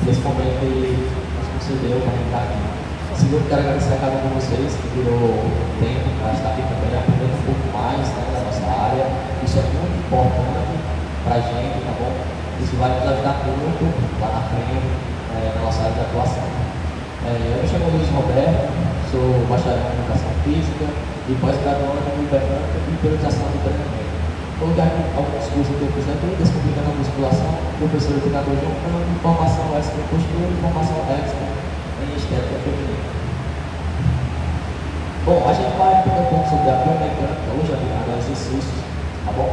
esse momento que nos concedeu para estar aqui. Segundo, quero agradecer a cada um de vocês que tirou tempo para estar aqui também, aprendendo um pouco mais, né, da nossa área. Isso é muito importante para a gente, tá bom? Isso vai nos ajudar muito lá na frente, na nossa área de atuação. Eu me chamo Luiz Roberto, sou bacharel em Educação Física e pós-graduando em Mecânica e Periodização do Treinamento. Vou dar alguns cursos que eu fiz aqui, Descomplicando a Musculação, professor e treinador de um campo, formação extra em postura e formação extra em estética feminina. Bom, a gente vai aprender um pouco sobre a biomecânica, hoje aplicada a exercícios, tá bom?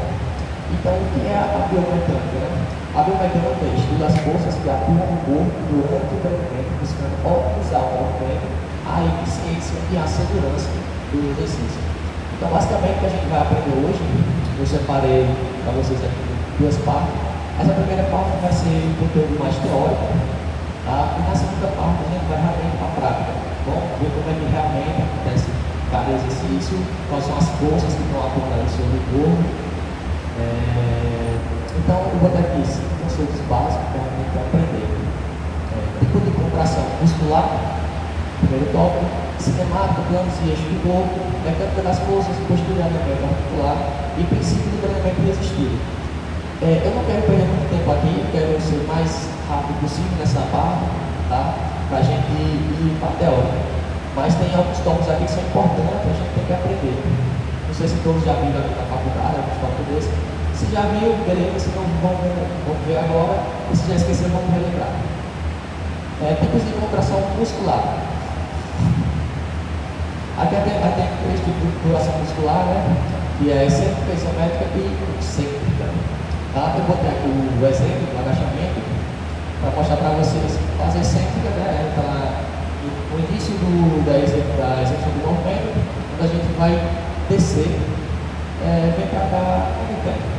Então, o que é a biomecânica, né? A biomecânica estuda as forças que atuam no corpo durante o treinamento, buscando otimizar o movimento, a eficiência e a segurança do exercício. Então, basicamente, o que a gente vai aprender hoje, eu separei para vocês aqui duas partes. Essa primeira parte vai ser um conteúdo mais teórico, tá? E na segunda parte a gente vai realmente para a prática, bom? Ver como é que realmente acontece cada exercício, quais são as forças que estão atuando ali sobre o corpo. Então, eu vou botar aqui 5 conceitos básicos para a gente aprender. Tipo de contração muscular, primeiro tópico, cinemática, planos e eixo do corpo, mecânica das forças, postura e alinhamento articular e princípio do treinamento resistido. Eu não quero perder muito tempo aqui, quero ser o mais rápido possível nessa parte, tá? Para a gente ir para a teoria. Mas tem alguns tópicos aqui que são importantes, a gente tem que aprender. Não sei se todos já viram aqui na faculdade, alguns tópicos desses. Se já viu, beleza, se não, vamos ver agora. E se já esqueceu, vamos relembrar. Tipos de contração muscular. Aqui tem 3 tipos de contração muscular, né? Que é excêntrica, isométrica e concêntrica. Tá? Eu botei aqui o exemplo do agachamento para mostrar para vocês. Fazer excêntrica, né? Tá no início da execução do movimento, quando a gente vai descer, vem para cá, como tem.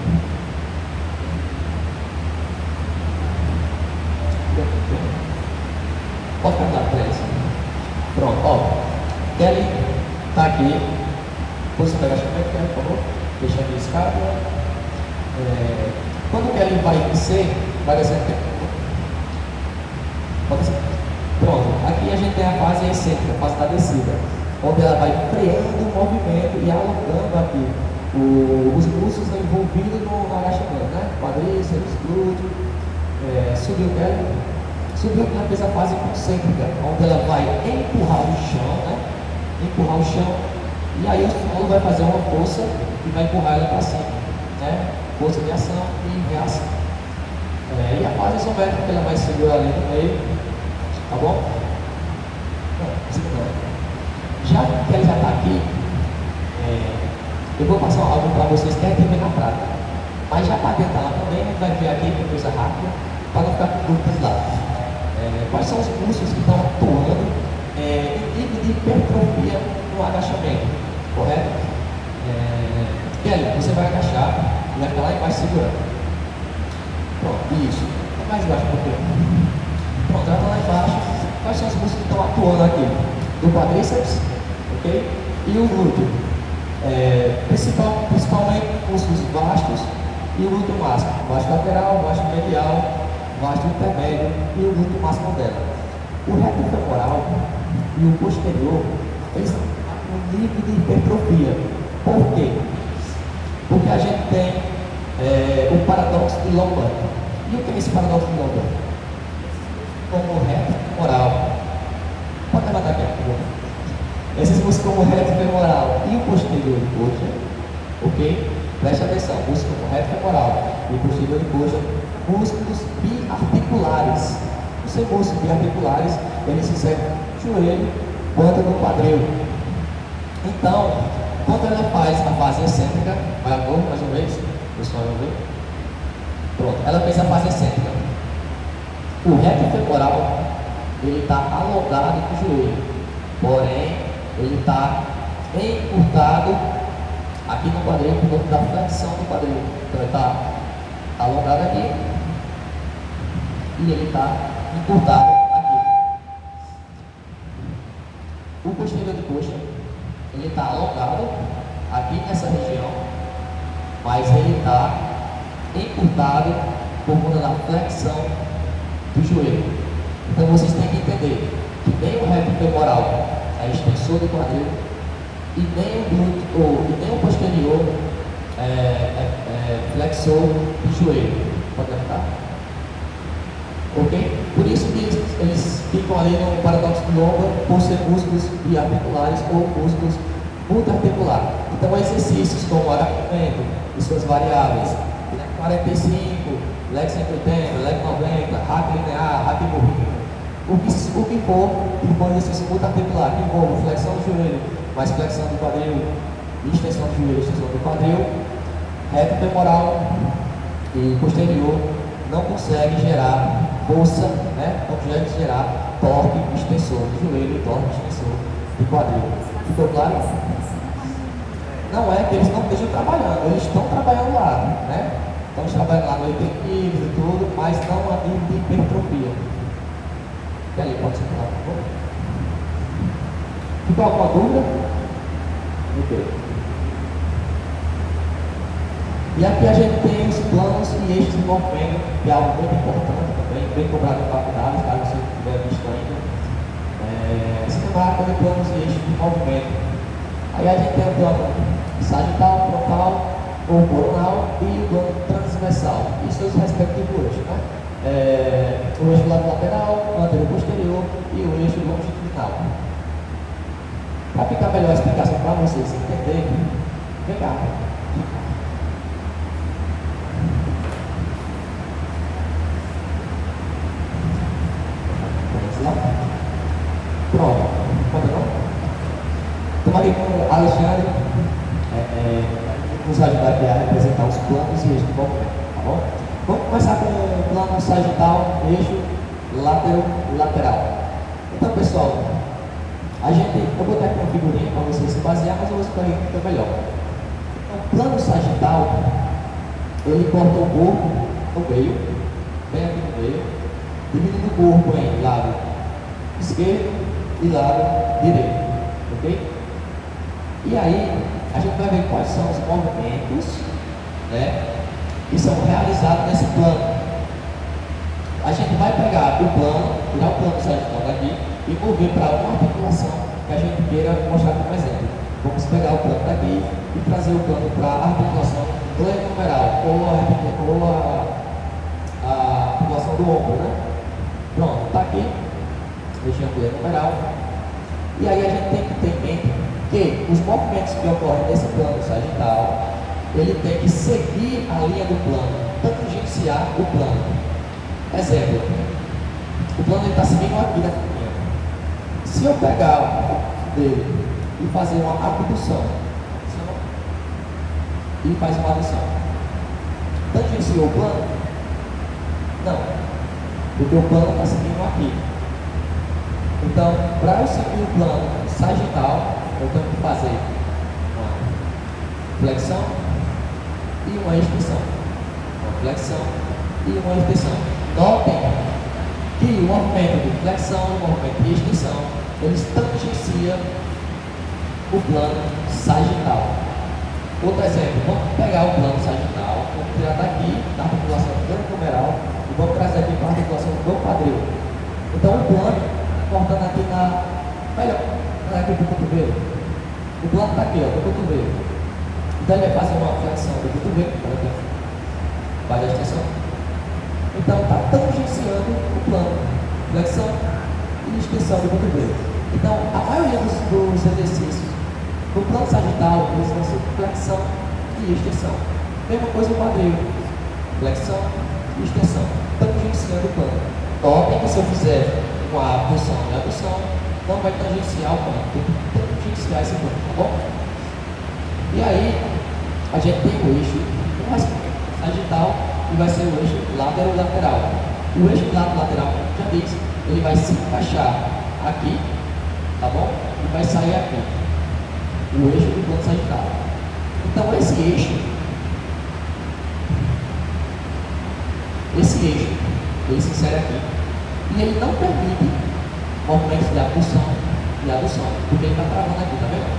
Pode cantar para eles. Pronto, ó. Kelly está aqui. Posição de agachamento, Kelly, por favor. Deixando a escada. Quando o Kelly vai descer, vai descer. Pode ser. Pronto. Aqui a gente tem a fase excêntrica, a fase da descida, onde ela vai freando o movimento e alongando aqui os músculos envolvidos no agachamento, né? Quadríceps, glúteo, subiu o Kelly. Subiu que ela fez a fase concêntrica, onde ela vai empurrar o chão, né? Empurrar o chão, e aí o solo vai fazer uma força e vai empurrar ela para cima, né? Força de ação e reação. E a fase isométrica, ela vai segurar ali no meio, tá bom? Não. Já que ela já está aqui, eu vou passar algo para vocês que é que ver na prática. Mas já para adiantar lá também, a gente vai ver aqui uma coisa rápida, para não ficar com dúvidas lá. Quais são os músculos que estão atuando em nível de hipertrofia no agachamento, correto? Kelly, você vai agachar e vai ficar lá embaixo segurando. Pronto, isso. Mais embaixo um pouquinho. Pronto, ela está lá embaixo. Quais são os músculos que estão atuando aqui? Do quadríceps, ok? E o glúteo. Principalmente músculos vastos e o glúteo máximo. Vasto lateral, vasto medial, vasto intermédio e o glúteo máximo dela. O reto femoral e o posterior, eles são um nível de hipertrofia. Por quê? Porque a gente tem o paradoxo de Lomba. E o que é esse paradoxo de Lomba? Como o reto femoral. Pode levantar aqui, por favor. Esses músculos como o reto femoral e o posterior de coxa, ok? Preste atenção, músculos como o reto femoral e o posterior de coxa, músculos biarticulares. Os músculos biarticulares, eles se servem no joelho quanto no quadril. Então, quando ela faz a fase excêntrica, vai agora mais uma vez, pessoal, vão ver. Pronto, ela fez a fase excêntrica. O reto femoral, ele está alongado no joelho, porém, ele está encurtado aqui no quadril, por conta da flexão do quadril. Então, ele está alongado aqui e ele está encurtado aqui. O posterior de coxa, ele está alongado aqui nessa região, mas ele está encurtado por conta da flexão do joelho. Então vocês têm que entender que nem o reto femoral é extensor do quadril e nem o glúteo, e nem o posterior flexor do joelho. Pode levantar? Ok? Por isso que eles ficam ali no paradoxo de Lomba por ser músculos biarticulares ou músculos multiarticulares. Então exercícios como agachamento e suas variáveis, leg 45, leg 180, leg 90, hack linear, hack burrinho, o que for, que for exercício multiarticular, que envolve flexão do joelho, mais flexão do quadril, extensão do joelho, extensão do quadril, reto femoral e posterior, não consegue gerar força, né? Não consegue gerar torque extensor do joelho e torque extensor do quadril. Ficou claro? Não é que eles não estejam trabalhando, eles estão trabalhando lá, né? Estão trabalhando lá no hiperquilos e tudo, mas não a nível de hipertrofia. E aí, pode ser claro, por favor? Ficou alguma dúvida? Ok. E aqui a gente tem os planos e eixos de movimento, que é algo muito importante também, bem cobrado em faculdade, caso você não tiver visto ainda. Sistemática de planos e eixos de movimento. Aí a gente tem o plano sagital, frontal ou coronal e o plano transversal, e seus respectivos eixos, né? O eixo lateral, o anterior posterior e o eixo longitudinal. Para ficar melhor a explicação para vocês entenderem, vem cá. Pronto, pode não? Estamos aqui com o Alexandre, nos ajudar aqui a representar os planos e eixos de movimento, tá bom? Vamos começar com o plano sagital, eixo lateral. Então, pessoal, eu vou ter aqui uma figurinha para vocês se basear, mas eu vou explicar aqui que fica melhor. Então, o plano sagital, ele corta o corpo no meio, bem aqui no meio, dividindo o corpo em lado esquerdo e lado direito, ok? E aí, a gente vai ver quais são os movimentos, né, que são realizados nesse plano. A gente vai pegar o plano, tirar o plano sagital daqui e mover para uma articulação que a gente queira mostrar como exemplo. Vamos pegar o plano daqui e trazer o plano para a articulação glenohumeral ou a articulação do ombro, né? Pronto, está aqui. Região glenohumeral. E aí a gente tem que ter em mente que os movimentos que ocorrem nesse plano sagital, ele tem que seguir a linha do plano, tangenciar o plano. Exemplo, o plano está seguindo aqui na linha. Se eu pegar o dele e fazer uma abdução, e faz uma abdução, tangenciou o plano? Não, porque o plano está seguindo aqui. Então, para eu seguir o plano sagital, eu tenho que fazer uma flexão e uma extensão. Uma flexão e uma extensão. Notem que o movimento de flexão e o movimento de extensão, eles tangenciam o plano sagital. Outro exemplo, vamos pegar o plano sagital, vamos tirar daqui da articulação glenohumeral e vamos trazer aqui para a articulação do quadril. Então, o plano cortando aqui aqui do cotovelo. O plano está aqui, ó, do cotovelo. Então ele vai fazer uma flexão do cotovelo, faz a extensão. Então está tangenciando o plano, flexão e extensão do cotovelo. Então a maioria dos exercícios no plano sagital, eles vão ser flexão e extensão. Mesma coisa no quadril, flexão e extensão, tangenciando o plano. Notem que se eu fizer uma abdução e abdução, não vai tangenciar o plano, tem que tangenciar esse plano, tá bom? E aí, a gente tem o eixo sagital e vai ser o eixo lateral. O eixo lateral, já disse, ele vai se encaixar aqui, tá bom? E vai sair aqui. O eixo do plano sagital. Então, esse eixo, ele se insere aqui. E ele não permite movimentos de abdução e adução, porque ele está travando aqui, tá vendo?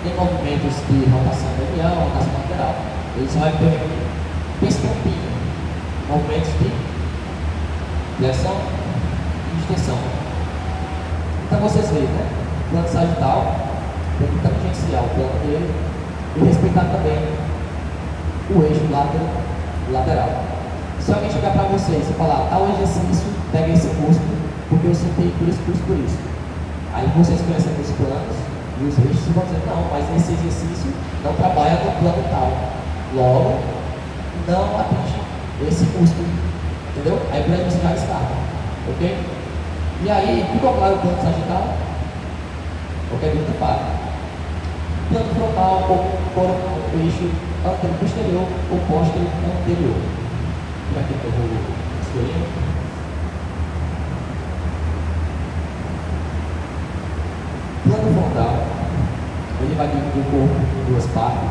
Tem movimentos de rotação medial, rotação lateral. Ele só vai permitir pescampinho, movimentos de flexão e extensão. Então vocês veem, né? O plano sagital tem que tangenciar o plano dele e respeitar também o eixo lateral. Se alguém chegar para vocês e falar tal exercício, pega esse músculo, porque eu sentei por isso. Aí vocês conhecem os planos e os eixos e vão dizer, não, mas esse exercício não trabalha no plano tal. Logo, não atinge esse músculo. Entendeu? Aí por aí você já está. Ok? E aí, ficou claro o plano sagital? Qualquer dúvida para. Plano frontal ou eixo anterior posterior ou posterior anterior. Para que eu vou escolher? Plano frontal, ele vai dividir o corpo em duas partes,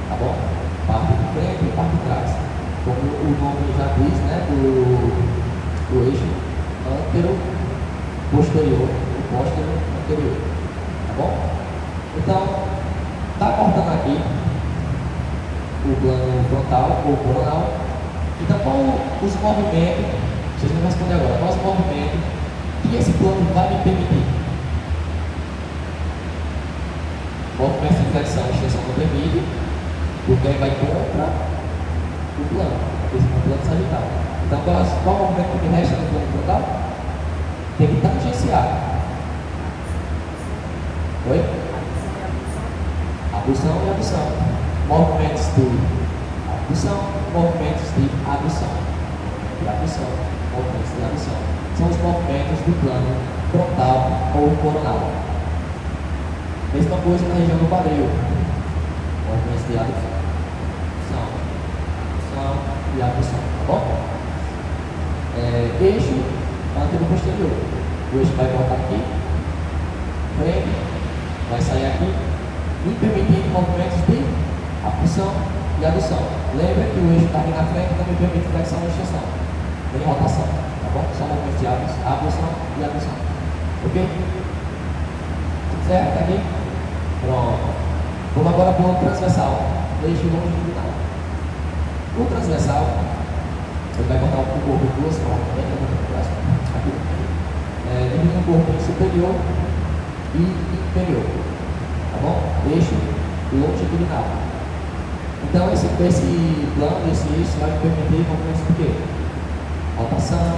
tá bom? Parte de frente e parte de trás. Como o nome já diz, né? Do eixo antero posterior e posterior anterior, tá bom? Então, tá cortando aqui o plano frontal ou coronal. Então, qual os movimentos, vocês vão responder agora, qual os movimentos que esse plano vai me permitir? Movimento de flexão e extensão não permite, porque aí vai contra o plano, esse é o plano sagital. Então, qual o movimento que me resta no plano frontal? Tem que tangenciar. Oi? Abdução e abdução. Movimentos de abdução, movimentos de adução. E abdução, movimentos de adução. São os movimentos do plano frontal ou coronal. Mesma coisa na região do quadril. Movimentos de adução e abdução. Tá bom? Eixo anterior posterior. O eixo vai voltar aqui, frente, vai sair aqui, e permitindo movimentos de abdução e adução. Lembra que o eixo está aqui na frente, então me permite flexão e extensão, nem rotação, tá bom? Só movimentos de abdução e adução. Ok? Certo? Tá aqui? Pronto. Vamos agora para o transversal, eixo longitudinal. O transversal, ele vai botar o corpo em duas formas, aqui. Dividindo o corpo em superior e inferior, tá bom? Eixo longitudinal. Então esse plano, esse eixo vai permitir movimentos de quê? Rotação,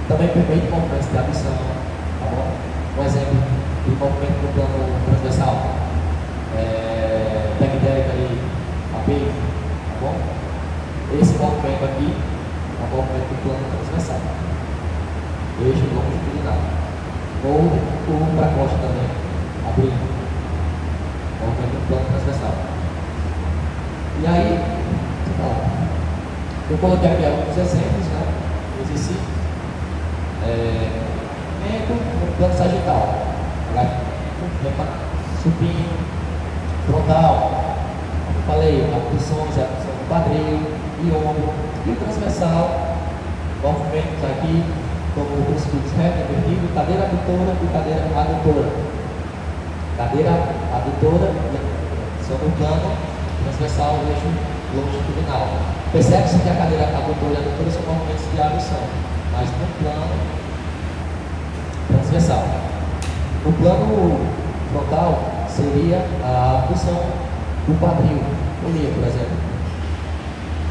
também permite movimentos de abdução, tá bom? Um exemplo de movimento do plano transversal, tectérica ali, apego, tá bom? Esse movimento aqui é o movimento do plano transversal, eixo longitudinal, ou para a costa também, abrindo, movimento do plano transversal. E aí, eu coloquei aqui alguns exemplos, né? Exercício, movimento no plano sagital, supino, frontal, como falei, abduções, abdução do quadril e ombro, e o transversal, movimentos aqui, como o crucifixo reto, invertido, cadeira adutora e cadeira adutora. Cadeira adutora sobre o plano transversal, eixo longitudinal. Percebe-se que a cadeira adutora e adutora são movimentos de abdução, mas no plano transversal. No plano frontal seria a abdução do quadril, por exemplo.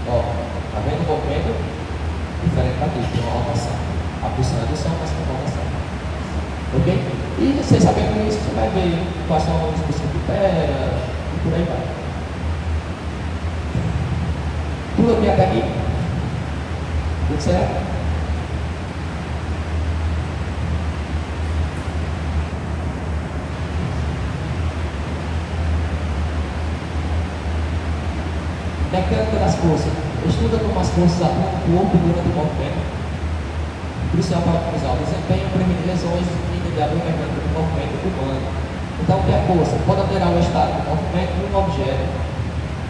Ó, tá vendo o movimento? Diferente daqui, tem uma rotação. Abdução e adução, mas com rotação. Ok? E você sabendo isso, você vai ver quais são os que de pera e por aí vai. Tudo ok até aqui? Tudo certo? Mecânica das forças. Estuda como as forças atuam no corpo durante o movimento. Crucial para otimizar o desempenho, prevenir lesões e entender a mecânica do movimento humano. Então, o que é força? Pode alterar o estado do movimento de um objeto.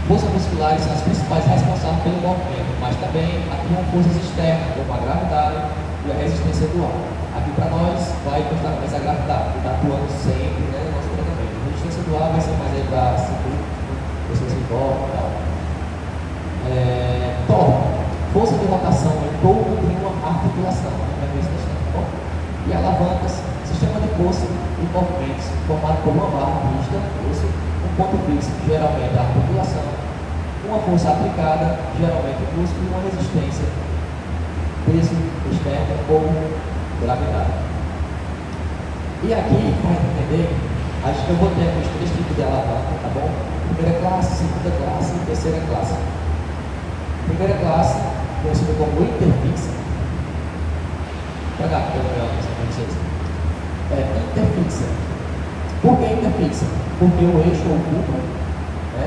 Forças musculares são as principais responsáveis pelo movimento, mas também atuam forças externas, como a gravidade e a resistência do ar. Aqui para nós vai constar mais a gravidade, que está atuando sempre, né, no nosso tratamento. A resistência do ar vai ser mais aí para pessoas em volta e tal. Torque. Força de rotação em torno de uma articulação. E alavancas, sistema de força e movimentos formado por uma barra rígida, força, um ponto fixo, geralmente a articulação, uma força aplicada, geralmente o músculo, e uma resistência, peso externo ou gravidade. E aqui, para entender, acho que eu vou ter aqui os 3 tipos de alavanca, tá bom? Primeira classe, segunda classe e terceira classe. Primeira classe, conhecida como interfixa. Pagar, pelo menos, para vocês. Interfixa. Por que interfixa? Porque o eixo ou cubo, né?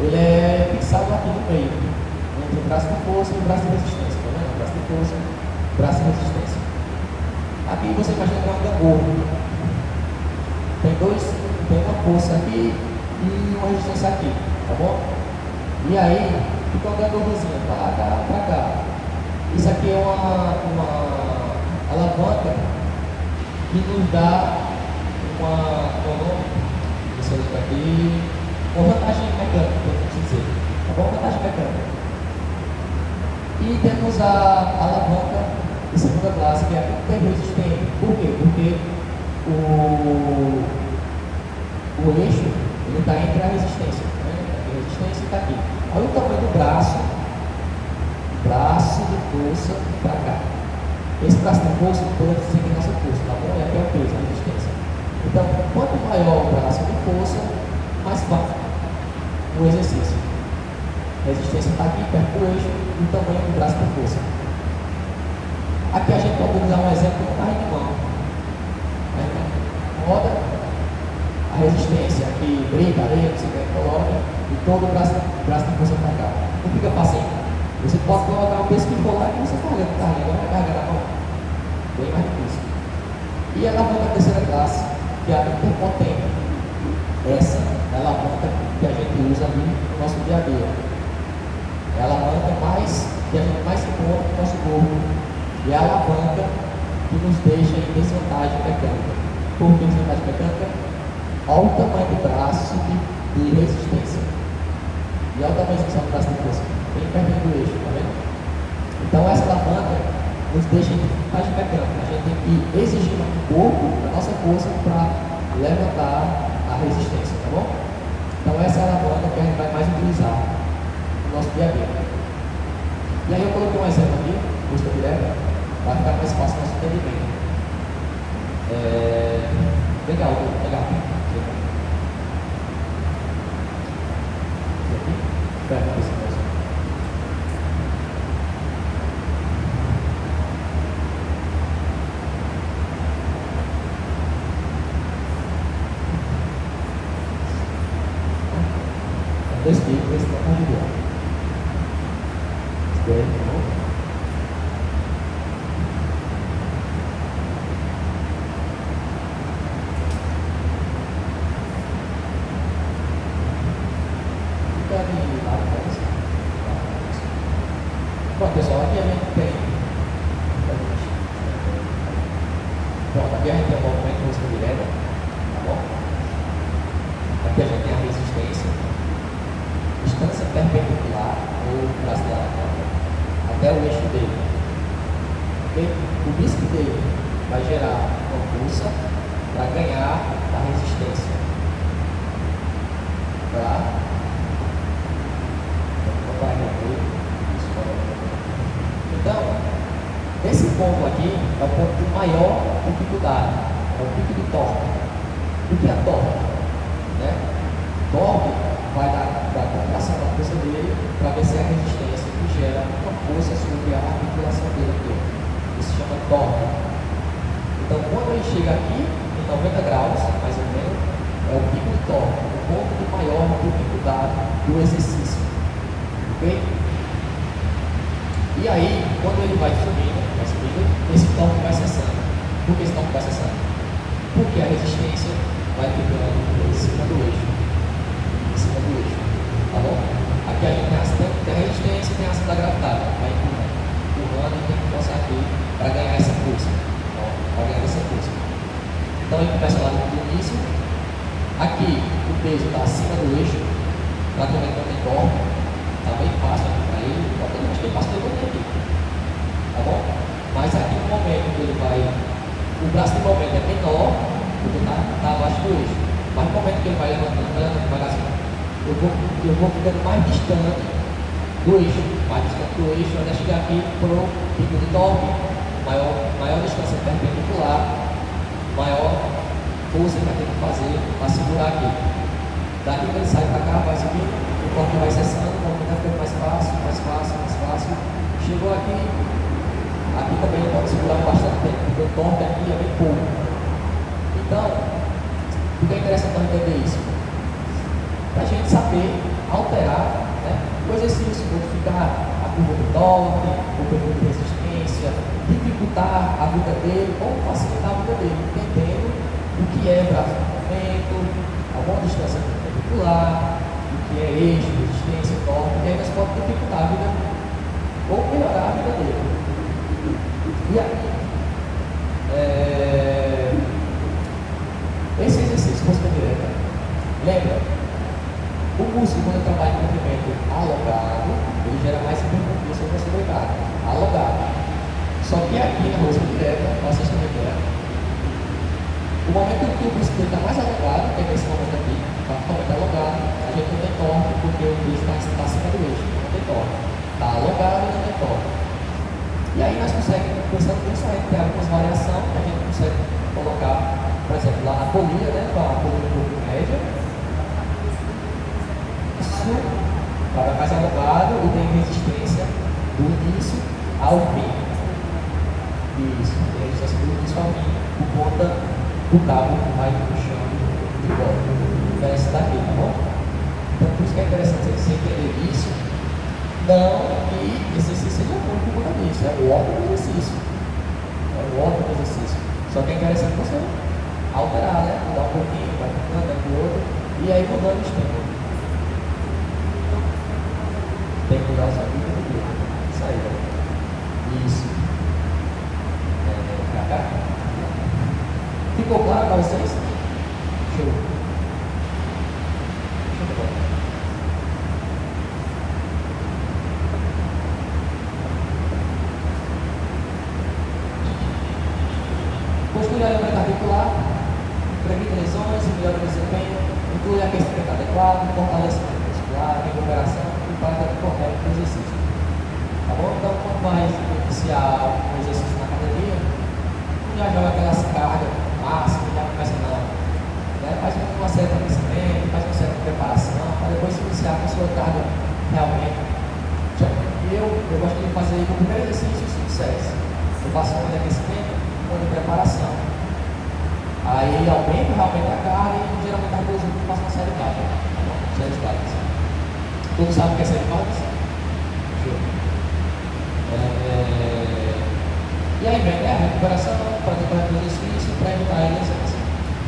Ele é fixado aqui no meio, entre o braço de força e o braço de resistência, tá vendo? O braço de força, braço de resistência. Aqui você imagina que é um gangorro. Tem uma força aqui e uma resistência aqui, tá bom? E aí, fica um gangorrozinho para cá, para cá. Isso aqui é uma alavanca que nos dá uma vantagem mecânica, vamos dizer, tá bom? Vantagem mecânica. E temos a alavanca de segunda classe, que é a interresistente. Por quê? Porque o eixo está entre a resistência, né? A resistência está aqui. Olha o tamanho do braço de força para cá. Esse braço de força pode dizer que é nossa força, tá bom? É até o peso, a resistência. Então, quanto maior o braço de força, mais fácil o exercício. A resistência está aqui perto do eixo e o tamanho do braço de força. Aqui a gente pode usar um exemplo com carro de mão. Roda, a resistência aqui, brinca, areia, você quer que coloque, e todo o braço de força para cá. Não fica fácil. Você pode colocar o peso que for lá e você carrega, não vai carregar na mão. Bem mais difícil. E a alavanca da terceira classe, que é a interpotente. Essa é a alavanca que a gente usa ali no nosso dia a dia. É a alavanca que a gente mais encontra no nosso corpo. E é a alavanca que nos deixa em desvantagem mecânica. Por que desvantagem mecânica? Olha o tamanho do braço de resistência. E olha o tamanho do braço de força. Bem perto do eixo, tá vendo? Então essa alavanca nos deixa em desvantagem mecânica. A gente tem que exigir um pouco da nossa força para levantar a resistência, tá bom? Então essa é a alavanca que a gente vai mais utilizar no nosso dia a dia. E aí eu coloquei um exemplo aqui, custa direta, para ficar mais fácil o nosso entendimento. Legal. Perto desse mesmo. Dois tipos, esse não pode ver. Espera de novo. Bom, pessoal, aqui a gente tem. Pronto, aqui a gente tem o movimento de música direta, tá bom? Aqui a gente tem a resistência, distância perpendicular ou braço da alavanca até o eixo dele. Okay? O disco dele vai gerar uma força para ganhar a resistência. Tá? Então, esse ponto aqui é o ponto de maior dificuldade, é o pico de torque. O que é torque? Né? Torque vai dar a contração da força dele para ver se é a resistência que gera uma força sobre a articulação dele aqui. Isso se chama torque. Então, quando ele chega aqui, em 90 graus, mais ou menos, é o pico de torque, o ponto de maior dificuldade do exercício. Ok? E aí, quando ele vai subindo, esse torque vai cessando. Por que esse torque vai cessando? Porque a resistência vai ficando em cima do eixo. Tá bom? Aqui a gente tem a resistência e tem a ação da gravidade. Vai empurrando e tem que forçar aqui para ganhar essa força. Para ganhar essa força. Então ele começa lá no início. Aqui o peso está acima do eixo. Praticamente não tem torque. Está bem fácil aqui para ele. Acho que ele passa todo mundo aqui. Tá bom? Mas aqui no momento que ele vai braço de momento é menor, porque está abaixo do eixo. Mas no momento que ele vai levantando devagarzinho, eu vou ficando mais distante do eixo, até chegar aqui para o pico de torque. Maior distância perpendicular, maior força que vai ter que fazer para segurar aqui. Daqui que ele sai para cá, vai subir, o torque vai cessando, o movimento vai ficando mais fácil, mais fácil, mais fácil. Chegou aqui também ele pode segurar bastante tempo, porque o torque aqui é bem pouco. Então, o que é interessante para entender isso? Para a gente saber alterar, né, o exercício, modificar a curva do torque, o perfil de resistência, dificultar a vida dele ou facilitar a vida dele, entendendo o que é braço de movimento, alguma distância perpendicular, o que é eixo, resistência, torque, e aí nós podemos dificultar a vida ou melhorar a vida dele. E aí, esse exercício de postura direta, lembra? O músculo, quando trabalha em movimento alongado, ele gera mais hipertrofia sobre a sobrecarga. Alongado. Só que aqui na músculo direta, vocês também querem. O momento que o músculo está mais alongado, que é nesse momento aqui, totalmente alongado, a gente não tem torque, porque o músculo está acima do eixo, não tem torque. Está alongado e não tem torque. E aí nós conseguimos, pensando nisso, a gente tem algumas variações que a gente consegue colocar, por exemplo, lá na polia, né, com a polia um pouco média. Isso para mais alongado e tem resistência do início ao fim. Isso, tem resistência do início ao fim por conta do cabo que vai puxando de volta. Diferença daqui, tá bom? Então por isso que é interessante você entender isso. Não que esse exercício seja ruim por conta disso, é o ótimo exercício. É o ótimo exercício. Só que é interessante você alterar, né? Mudar um pouquinho, vai mudando, vai pro outro, e aí mudando o estímulo. Tem que mudar o seu ritmo. Isso aí, né? Isso. Pra cá. Ficou claro para vocês? Show. Show de bola. Postura aeróbica articular, previne lesões e melhora o desempenho, inclui aquecimento adequado, fortalecimento muscular, recuperação e prática correta do exercício. Tá bom? Então, quando vai iniciar um exercício na academia, já joga aquelas cargas máximas, já começa não. Né? Faz uma certa aquecimento, faz uma certa preparação, para depois iniciar com a sua carga realmente. Eu gosto de fazer o primeiro exercício sucesso. Eu faço um de aquecimento, de preparação. Aí aumenta realmente a carga e geralmente a coisa eu faço uma série de barras. Tá bom? Série de barras. Todos sabem o que é série de barras? E aí vem a recuperação, praticamente o exercício para evitar a lesões.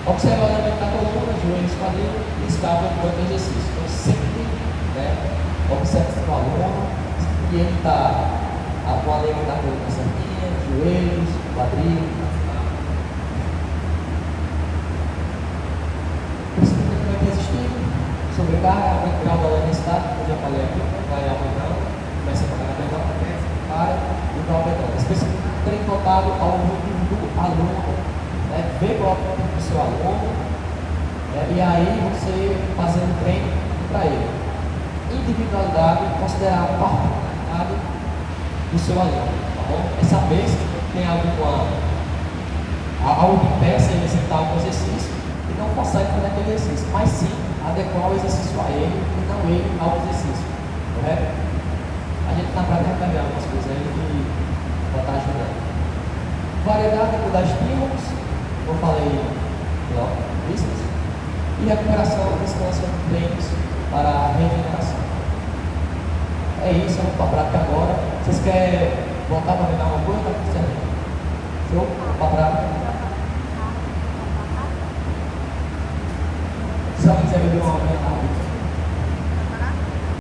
Observa o elemento da coluna, joelhos, quadril e escápula durante o exercício. Então sempre, né, observa o aluno e ele está com a lei da coluna certinha, joelhos, quadril. Principalmente resistindo, sobrecarga, aumenta o grau da densidade, como eu já falei aqui, vai aumentando, começa a pagar na pedal, para e vai aumentando. Especificamente treino voltado ao ritmo do aluno, né, ver qual é o ritmo do seu aluno, né, e aí você fazendo treino para ele. Individualidade, considerar a particularidade do seu aluno, tá bom? É saber se tem algo que impeça ele executar algum exercício e não consegue fazer aquele exercício, mas sim adequar o exercício a ele e não ele ao exercício, correto? A gente na prática vai ver algumas coisas aí que vai estar ajudando. Variedade de mudar estímulos, como eu falei, e recuperação, descanso de treinos para a regeneração. É isso, vamos para a prática agora. Vocês querem voltar para ver alguma coisa? Está tudo certo? Show? Vamos para a prática. Se alguém quiser beber uma água,